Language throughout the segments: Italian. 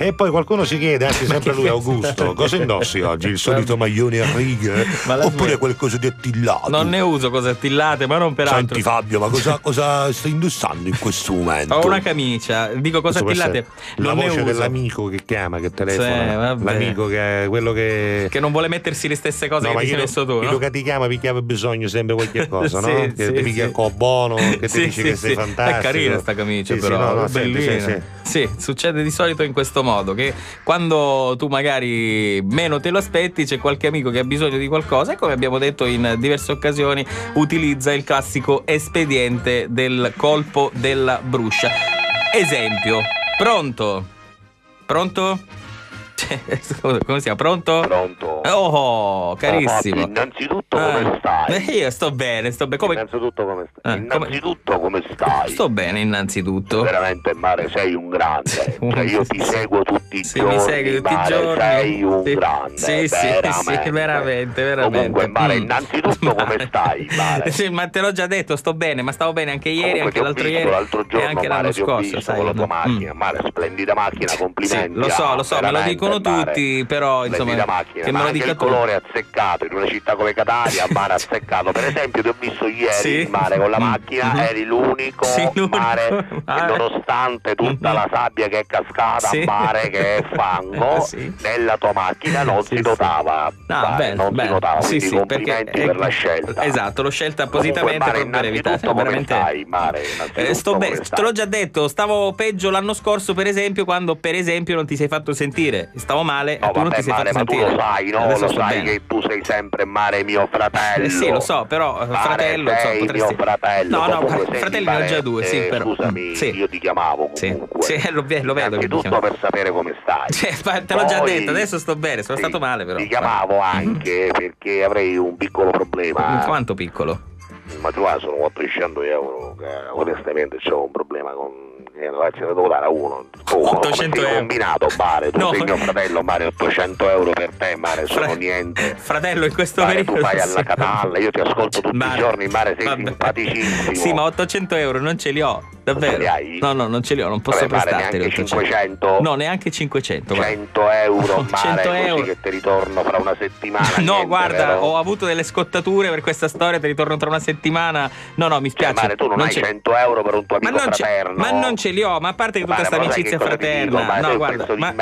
E poi qualcuno si chiede, anche sempre lui Augusto, cosa indossi oggi? Il solito maglione a righe? Oppure qualcosa di attillato? Non ne uso cose attillate, ma non per altro. Senti Fabio, ma cosa stai indossando in questo momento? Ho una camicia, dico cose attillate. La non voce ne uso. dell'amico che chiama, che telefona. Sì, l'amico che è quello che non vuole mettersi le stesse cose che ti sei messo tu, no? Quello che ti chiama perché aveva bisogno sempre qualche cosa, no? Sì, Che ti picchia il buono, che ti dice che sei fantastico. È carina sta camicia, però. Bellina. Sì, succede di solito in questo modo, che quando tu magari meno te lo aspetti c'è qualche amico che ha bisogno di qualcosa e, come abbiamo detto in diverse occasioni, utilizza il classico espediente del colpo della bruscia. Esempio, pronto? Come si chiama? Pronto? Oh, carissimo. Innanzitutto come stai? Io sto bene. Come... Innanzitutto come stai? Innanzitutto come stai? Sto bene, innanzitutto. Veramente, Mare, sei un grande. Cioè, io ti seguo tutti i giorni. Mi segui tutti i giorni. Sei un grande. Sì, veramente. Comunque, Mare, innanzitutto come stai, Mare? Sì, ma te l'ho già detto, sto bene, ma stavo bene anche ieri, comunque anche l'altro giorno, e anche l'anno scorso, sai. Con la tua macchina, Mare, splendida macchina, complimenti. Sì, lo so, me lo dicono tutti, però insomma, macchina, che me lo dica il colore azzeccato in una città come Catania, Mare, azzeccato. Per esempio, ti ho visto ieri in mare con la macchina, eri l'unico Mare che, nonostante tutta la sabbia che è cascata a mare, che è fango, nella tua macchina non si notava. Non si notava, quindi complimenti per la scelta. Esatto, l'ho scelta appositamente per evitare. Come stai, Mare? Sto bene, te l'ho già detto, stavo peggio l'anno scorso, per esempio, quando per esempio non ti sei fatto sentire. Stavo male, tu non ti sei fatto sentire. Ma tu lo sai, no? Lo sai che tu sei sempre, Mare, mio fratello. Sì, lo so, però fratello, sei mio fratello. No, fratelli ne ho già due, sì, però. Scusami, io ti chiamavo comunque. Sì, lo vedo. Innanzitutto per sapere come stai. Te l'ho già detto, adesso sto bene, sono stato male però. Ti chiamavo anche perché avrei un piccolo problema. Quanto piccolo? Ma tu sono 400 euro, che onestamente c'ho un problema con... ce ne devo dare a uno. 800 euro combinato, Mare, tu sei mio fratello, Mare, 800 euro per te, Mare, sono niente. Fratello, in questo periodo tu fai alla Catalla, io ti ascolto tutti i giorni, Mare, sei simpaticissimo. Sì, ma 800 euro non ce li ho, davvero. No, non ce li ho, non posso prestarteli. Neanche 500? No, neanche 500. 100 euro, Mare, 100 euro. Così che ti ritorno fra una settimana. No, niente, guarda, però. ho avuto delle scottature per questa storia, ti ritorno tra una settimana. No, mi spiace. Mare, tu non hai 100 euro per un tuo amico fraterno. Ma non ce li ho, ma a parte che tutta questa amicizia fraterna. No, guarda, non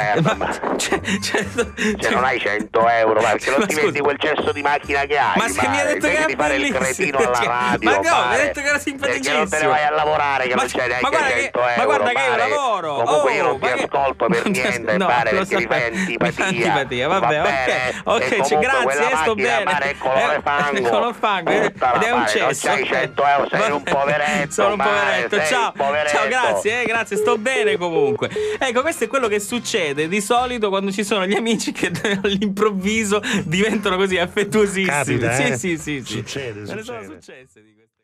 hai 100 euro, perché non ti vendi quel cesso di macchina che hai. Ma se mi hai detto che di fare il cretino alla radio. Ma no, mi hai detto che era simpaticissimo. Perché non te ne vai a lavorare, che non c'hai neanche 100 euro. Ma guarda che io lavoro. Comunque io non ti ascolto per niente, Mare, perché mi fai antipatia. Vabbè, ok, grazie, sto bene. Mare, colore fango. Ed è un cesso. Non c'hai 100 euro, sei un poveretto. Sono un poveretto. Ciao, grazie, sto bene comunque. Ecco, questo è quello che succede di solito quando ci sono gli amici che all'improvviso diventano così affettuosissimi. Capita, Sì. Succede. Me ne sono successe di queste.